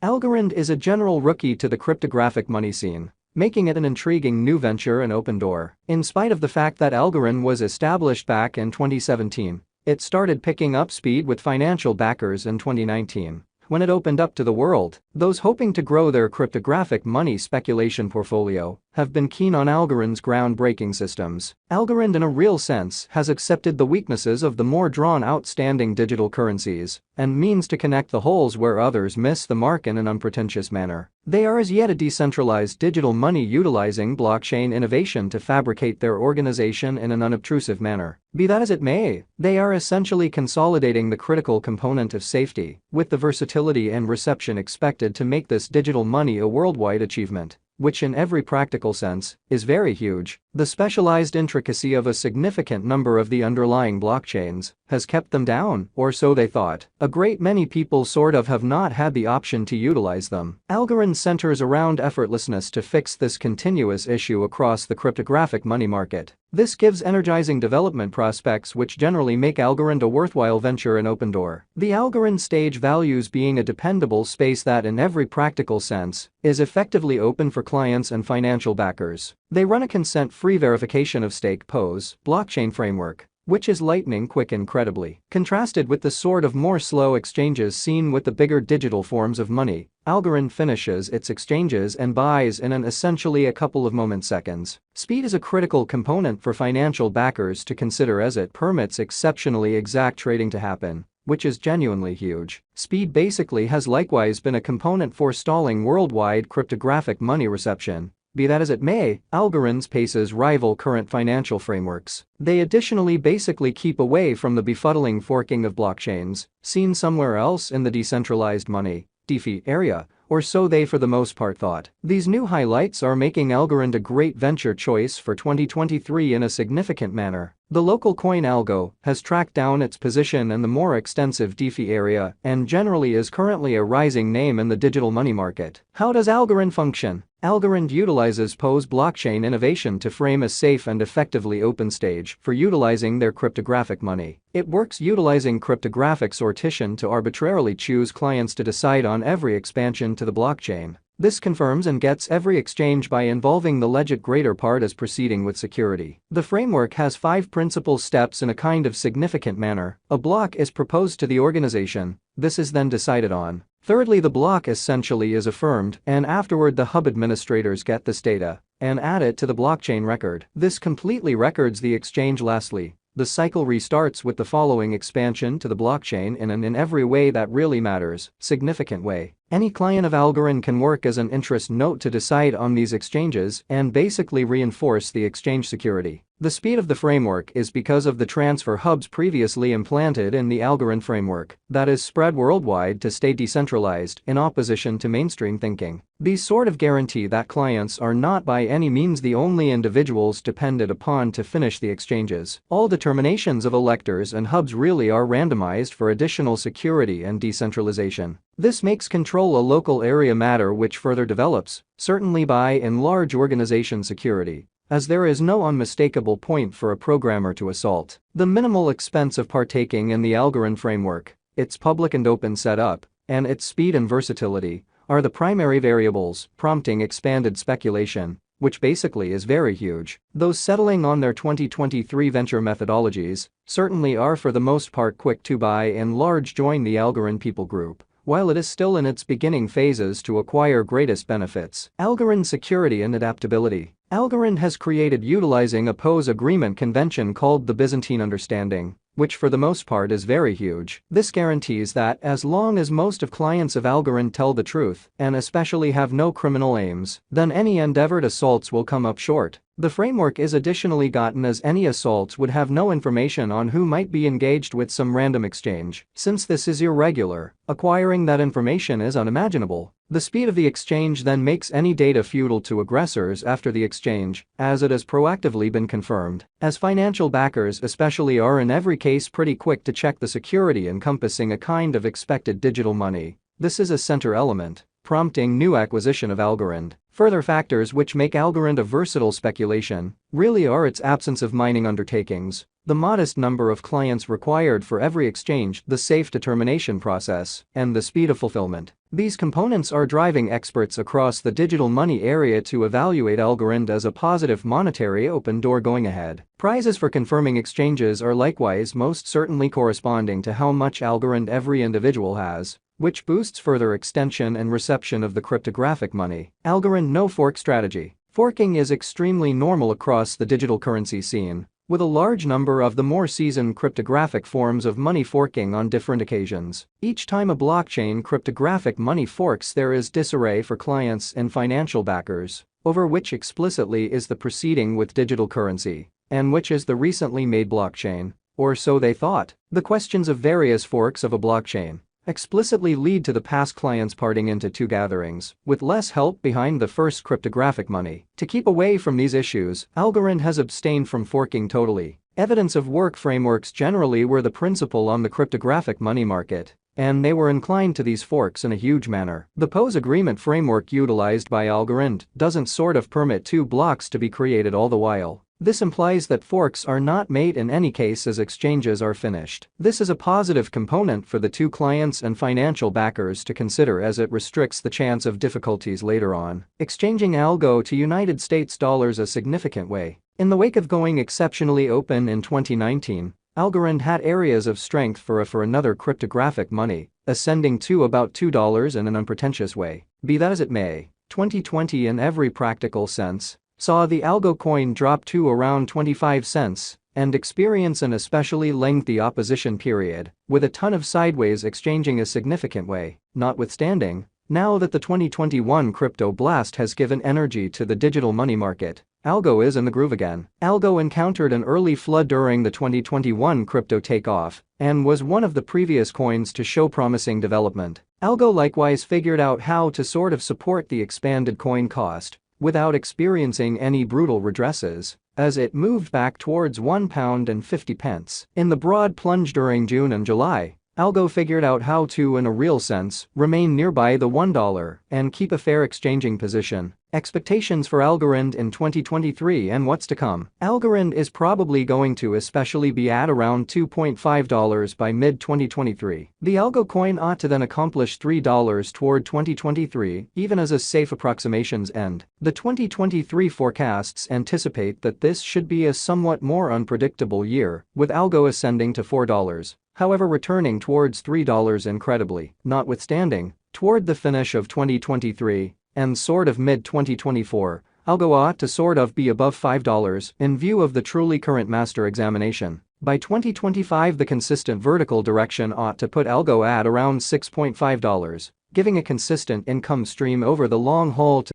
Algorand is a general rookie to the cryptographic money scene, making it an intriguing new venture and open door. In spite of the fact that Algorand was established back in 2017, it started picking up speed with financial backers in 2019. When it opened up to the world, those hoping to grow their cryptographic money speculation portfolio have been keen on Algorand's groundbreaking systems. Algorand, in a real sense, has accepted the weaknesses of the more drawn-out standing digital currencies and means to connect the holes where others miss the mark in an unpretentious manner. They are as yet a decentralized digital money utilizing blockchain innovation to fabricate their organization in an unobtrusive manner. Be that as it may, they are essentially consolidating the critical component of safety, with the versatility and reception expected to make this digital money a worldwide achievement, which in every practical sense is very huge. The specialized intricacy of a significant number of the underlying blockchains has kept them down, or so they thought. A great many people sort of have not had the option to utilize them. Algorand centers around effortlessness to fix this continuous issue across the cryptographic money market. This gives energizing development prospects which generally make Algorand a worthwhile venture and open door. The Algorand stage values being a dependable space that in every practical sense is effectively open for clients and financial backers. They run a consent-free verification of stake POS blockchain framework, which is lightning quick incredibly. Contrasted with the sort of more slow exchanges seen with the bigger digital forms of money, Algorand finishes its exchanges and buys in an essentially a couple of seconds. Speed is a critical component for financial backers to consider as it permits exceptionally exact trading to happen, which is genuinely huge. Speed basically has likewise been a component for stalling worldwide cryptographic money reception. Be that as it may, Algorand's paces rival current financial frameworks. They additionally basically keep away from the befuddling forking of blockchains, seen somewhere else in the decentralized money (DeFi) area, or so they for the most part thought. These new highlights are making Algorand a great venture choice for 2023 in a significant manner. The local coin Algo has tracked down its position in the more extensive DeFi area and generally is currently a rising name in the digital money market. How does Algorand function? Algorand utilizes POS blockchain innovation to frame a safe and effectively open stage for utilizing their cryptographic money. It works utilizing cryptographic sortition to arbitrarily choose clients to decide on every expansion to the blockchain. This confirms and gets every exchange by involving the legit greater part as proceeding with security. The framework has 5 principal steps in a kind of significant manner. A block is proposed to the organization. This is then decided on. Thirdly, the block essentially is affirmed, and afterward the hub administrators get this data and add it to the blockchain record. This completely records the exchange. Lastly, the cycle restarts with the following expansion to the blockchain in an in every way that really matters, significant way. Any client of Algorand can work as an interest node to decide on these exchanges and basically reinforce the exchange security. The speed of the framework is because of the transfer hubs previously implanted in the Algorand framework that is spread worldwide to stay decentralized in opposition to mainstream thinking. These sort of guarantee that clients are not by any means the only individuals depended upon to finish the exchanges. All determinations of electors and hubs really are randomized for additional security and decentralization. This makes control a local area matter which further develops, certainly by and large organization security, as there is no unmistakable point for a programmer to assault. The minimal expense of partaking in the Algorand framework, its public and open setup, and its speed and versatility are the primary variables prompting expanded speculation, which basically is very huge. Those settling on their 2023 venture methodologies certainly are for the most part quick to buy and large join the Algorand people group, while it is still in its beginning phases to acquire greatest benefits. Algorand security and adaptability. Algorand has created utilizing a POS agreement convention called the Byzantine Understanding, which for the most part is very huge. This guarantees that as long as most of clients of Algorand tell the truth and especially have no criminal aims, then any endeavored assaults will come up short. The framework is additionally gotten as any assaults would have no information on who might be engaged with some random exchange. Since this is irregular, acquiring that information is unimaginable. The speed of the exchange then makes any data futile to aggressors after the exchange, as it has proactively been confirmed. As financial backers especially are in every case pretty quick to check the security encompassing a kind of expected digital money, this is a center element, prompting new acquisition of Algorand. Further factors which make Algorand a versatile speculation really are its absence of mining undertakings, the modest number of clients required for every exchange, the safe determination process, and the speed of fulfillment. These components are driving experts across the digital money area to evaluate Algorand as a positive monetary open door going ahead. Prizes for confirming exchanges are likewise most certainly corresponding to how much Algorand every individual has, which boosts further extension and reception of the cryptographic money. Algorand no-fork strategy. Forking is extremely normal across the digital currency scene, with a large number of the more seasoned cryptographic forms of money forking on different occasions. Each time a blockchain cryptographic money forks, there is disarray for clients and financial backers over which explicitly is the proceeding with digital currency and which is the recently made blockchain, or so they thought. The questions of various forks of a blockchain explicitly lead to the past clients parting into two gatherings, with less help behind the first cryptographic money. To keep away from these issues, Algorand has abstained from forking totally. Evidence of work frameworks generally were the principle on the cryptographic money market, and they were inclined to these forks in a huge manner. The POS agreement framework utilized by Algorand doesn't sort of permit two blocks to be created all the while. This implies that forks are not made in any case as exchanges are finished. This is a positive component for the two clients and financial backers to consider as it restricts the chance of difficulties later on. Exchanging Algo to United States dollars a significant way. In the wake of going exceptionally open in 2019, Algorand had areas of strength for another cryptographic money, ascending to about $2 in an unpretentious way. Be that as it may, 2020 in every practical sense saw the Algo coin drop to around 25 cents and experience an especially lengthy opposition period, with a ton of sideways exchanging a significant way. Notwithstanding, now that the 2021 crypto blast has given energy to the digital money market, Algo is in the groove again. Algo encountered an early flood during the 2021 crypto takeoff and was one of the previous coins to show promising development. Algo likewise figured out how to sort of support the expanded coin cost without experiencing any brutal regresses, as it moved back towards £1.50. In the broad plunge during June and July, Algo figured out how to, in a real sense, remain nearby the $1 and keep a fair exchanging position. Expectations for Algorand in 2023 and what's to come. Algorand is probably going to especially be at around $2.5 by mid-2023. The Algo coin ought to then accomplish $3 toward 2023, even as a safe approximations end. The 2023 forecasts anticipate that this should be a somewhat more unpredictable year, with Algo ascending to $4. However, returning towards $3 incredibly. Notwithstanding, toward the finish of 2023 and sort of mid-2024, Algo ought to sort of be above $5 in view of the truly current master examination. By 2025, the consistent vertical direction ought to put Algo at around $6.5, giving a consistent income stream over the long haul to